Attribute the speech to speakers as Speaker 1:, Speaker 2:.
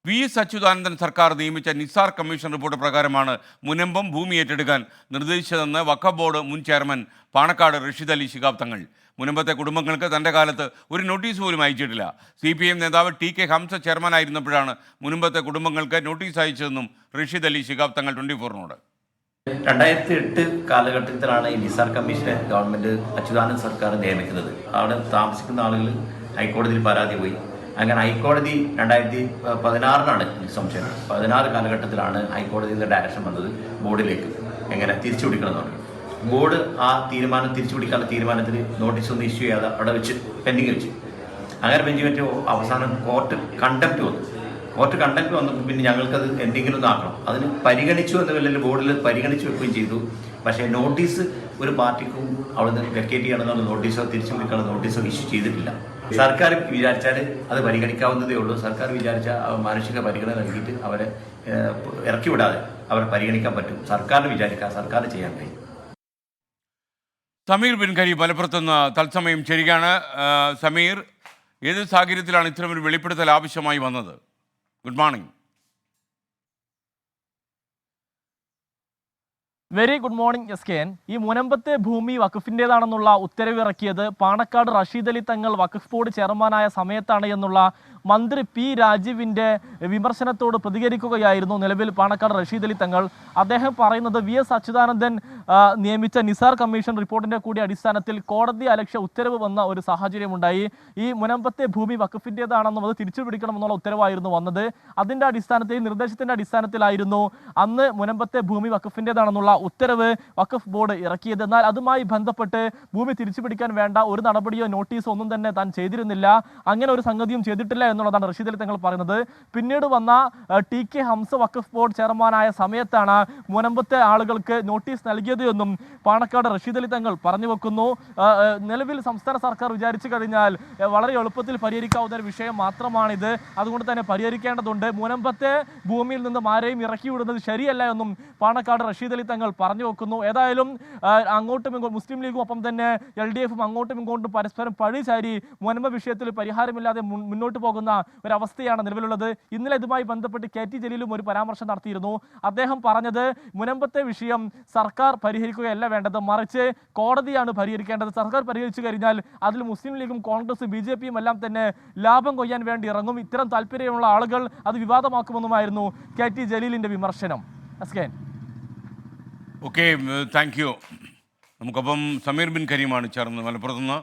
Speaker 1: V S Achuthanandan സർക്കാർ നിയമിച്ച Nisar commission report പ്രകാരമാണ് മുനമ്പം ഭൂമി ഏറ്റെടുക്കാൻ നിർദ്ദേശിച്ചതെന്ന് വഖഫ് ബോർഡ് മുൻ ചെയർമാൻ പാണക്കാട് റഷീദ് അലി ശിഹാബ് തങ്ങൾ. മുനമ്പത്തെ കുടുംബങ്ങൾക്ക് തൻ്റെ കാലത്ത് ഒരു നോട്ടീസ് പോലും അയച്ചിട്ടില്ല. CPM നേതാവ് TK ഹംസ ചെയർമാനായിരുന്നപ്പോഴാണ് മുനമ്പത്തെ കുടുംബങ്ങൾക്ക് നോട്ടീസ് അയച്ചതെന്നും റഷീദ് അലി ശിഹാബ് തങ്ങൾ 24നോട്.
Speaker 2: 2008 കാലഘട്ടത്തിലാണ് ഈ നിസാർ കമ്മീഷനെ ഗവൺമെൻറ് അച്യുതാനന്ദൻ സർക്കാർ നിയമിക്കുന്നത്. അവിടെ താമസിക്കുന്ന ആളുകൾ ഹൈക്കോടതിയിൽ പരാതി പോയി. അങ്ങനെ ഹൈക്കോടതി 2016 എനിക്ക് സംശയം 16 കാലഘട്ടത്തിലാണ് ഹൈക്കോടതിയുടെ ഡയറക്ഷൻ വന്നത് ബോർഡിലേക്ക് എങ്ങനെ തിരിച്ചുപിടിക്കണം എന്ന് പറഞ്ഞു. ബോർഡ് ആ തീരുമാനം തിരിച്ചുപിടിക്കാനുള്ള തീരുമാനത്തിൽ നോട്ടീസൊന്നും ഇഷ്യൂ ചെയ്യാതെ അവിടെ വെച്ച് പെൻഡിങ് വെച്ച്. അങ്ങനെ പെൻഡിങ് വെച്ച് അവസാനം കോർട്ട് കണ്ടംപ്റ്റ് വന്നു. കോർട്ട് കണ്ടംപ്റ്റ് വന്നപ്പോൾ പിന്നെ ഞങ്ങൾക്കത് എന്തെങ്കിലും ഒന്ന് ആക്കണം. അതിന് പരിഗണിച്ചു എന്ന വലിയ ബോർഡിൽ പരിഗണിച്ച് വെക്കുകയും ചെയ്തു. പക്ഷേ നോട്ടീസ് ഒരു പാർട്ടിക്കും അവിടുന്ന് വെക്കേറ്റ് ചെയ്യണമെന്നുള്ള നോട്ടീസോ തിരിച്ചു പിടിക്കാനുള്ള നോട്ടീസോ ഇഷ്യൂ ചെയ്തിട്ടില്ല. സർക്കാർ വിചാരിച്ചാൽ അത് പരിഗണിക്കാവുന്നതേ ഉള്ളൂ. സർക്കാർ വിചാരിച്ച മാനുഷിക പരിഗണന നൽകിയിട്ട് അവരെ ഇറക്കി വിടാതെ അവരെ പരിഗണിക്കാൻ പറ്റും. സർക്കാരിന് വിചാരിക്കാം, സർക്കാർ ചെയ്യാൻ കഴിയും.
Speaker 1: സമീർ ബിൻ ഖരീബ് മലപ്പുറത്തുനിന്ന് തത്സമയം ചേരുകയാണ്. സമീർ, ഏത് സാഹചര്യത്തിലാണ് ഇത്തരമൊരു വെളിപ്പെടുത്തൽ ആവശ്യമായി വന്നത്? Good morning.
Speaker 3: Very good morning SKN. ഈ മുനമ്പത്തെ ഭൂമി വഖഫിൻ്റേതാണെന്നുള്ള ഉത്തരവ് ഇറക്കിയത് പാണക്കാട് റഷീദ് അലി തങ്ങൾ വഖഫ് ബോർഡ് ചെയർമാനായ സമയത്താണ് എന്നുള്ള മന്ത്രി P രാജീവിൻ്റെ വിമർശനത്തോട് പ്രതികരിക്കുകയായിരുന്നു നിലവിൽ പാണക്കാട് റഷീദ് അലി തങ്ങൾ. അദ്ദേഹം പറയുന്നത് VS അച്യുതാനന്ദൻ നിയമിച്ച നിസാർ കമ്മീഷൻ റിപ്പോർട്ടിൻ്റെ കൂടി അടിസ്ഥാനത്തിൽ കോടതി അലക്ഷ്യ ഉത്തരവ് വന്ന ഒരു സാഹചര്യമുണ്ടായി. ഈ മുനമ്പത്തെ ഭൂമി വഖഫിൻ്റേതാണെന്നും അത് തിരിച്ചു പിടിക്കണമെന്നുള്ള ഉത്തരവായിരുന്നു വന്നത്. അതിൻ്റെ അടിസ്ഥാനത്തിൽ നിർദ്ദേശത്തിൻ്റെ അടിസ്ഥാനത്തിലായിരുന്നു അന്ന് മുനമ്പത്തെ ഭൂമി വഖഫിൻ്റേതാണെന്നുള്ള ഉത്തരവ് വഖഫ് ബോർഡ് ഇറക്കിയത്. എന്നാൽ അതുമായി ബന്ധപ്പെട്ട് ഭൂമി തിരിച്ചു പിടിക്കാൻ വേണ്ട ഒരു നടപടിയോ നോട്ടീസോ ഒന്നും തന്നെ താൻ ചെയ്തിരുന്നില്ല. അങ്ങനെ ഒരു സംഗതിയും ചെയ്തിട്ടില്ല എന്നുള്ളതാണ് റഷീദ് അലി തങ്ങൾ പറയുന്നത്. പിന്നീട് വന്ന TK ഹംസ വഖഫ് ബോർഡ് ചെയർമാനായ സമയത്താണ് മുനമ്പത്തെ ആളുകൾക്ക് നോട്ടീസ് നൽകിയത് എന്നും പാണക്കാട് റഷീദ് അലി തങ്ങൾ പറഞ്ഞു വെക്കുന്നു. നിലവിൽ സംസ്ഥാന സർക്കാർ വിചാരിച്ചു കഴിഞ്ഞാൽ വളരെ എളുപ്പത്തിൽ പരിഹരിക്കാവുന്ന ഒരു വിഷയം മാത്രമാണിത്. അതുകൊണ്ട് തന്നെ പരിഹരിക്കേണ്ടതുണ്ട്. മുനമ്പത്തെ ഭൂമിയിൽ നിന്നും ആരെയും ഇറക്കി വിടുന്നത് ശരിയല്ല എന്നും പാണക്കാട് റഷീദ് അലി തങ്ങൾ പറഞ്ഞു വെക്കുന്നു. ഏതായാലും അങ്ങോട്ടും ഇങ്ങോട്ടും മുസ്ലിം ലീഗും ഒപ്പം തന്നെ LDF അങ്ങോട്ടും ഇങ്ങോട്ടും പരസ്പരം പഴിചാരി മുനമ്പ വിഷയത്തിൽ പരിഹാരമില്ലാതെ മുന്നോട്ട് പോകുന്ന ഒരവസ്ഥയാണ് നിലവിലുള്ളത്. ഇന്നലെ ഇതുമായി ബന്ധപ്പെട്ട് KT ജലീലും ഒരു പരാമർശം നടത്തിയിരുന്നു. അദ്ദേഹം പറഞ്ഞത് മുനമ്പത്തെ വിഷയം സർക്കാർ പരിഹരിക്കുകയല്ല വേണ്ടത്, മറിച്ച് കോടതിയാണ് പരിഹരിക്കേണ്ടത്. സർക്കാർ പരിഹരിച്ചു കഴിഞ്ഞാൽ അതിൽ മുസ്ലിം ലീഗും കോൺഗ്രസും BJPയും എല്ലാം തന്നെ ലാഭം കൊയ്യാൻ വേണ്ടി ഇറങ്ങും. ഇത്തരം താല്പര്യമുള്ള ആളുകൾ അത് വിവാദമാക്കുമെന്നുമായിരുന്നു KT ജലീലിൻ്റെ വിമർശനം.
Speaker 1: Okay, thank you. നമുക്കപ്പം സമീർ ബിൻ ഖരീമാണ് ചേർന്ന് മലപ്പുറത്തുനിന്ന്.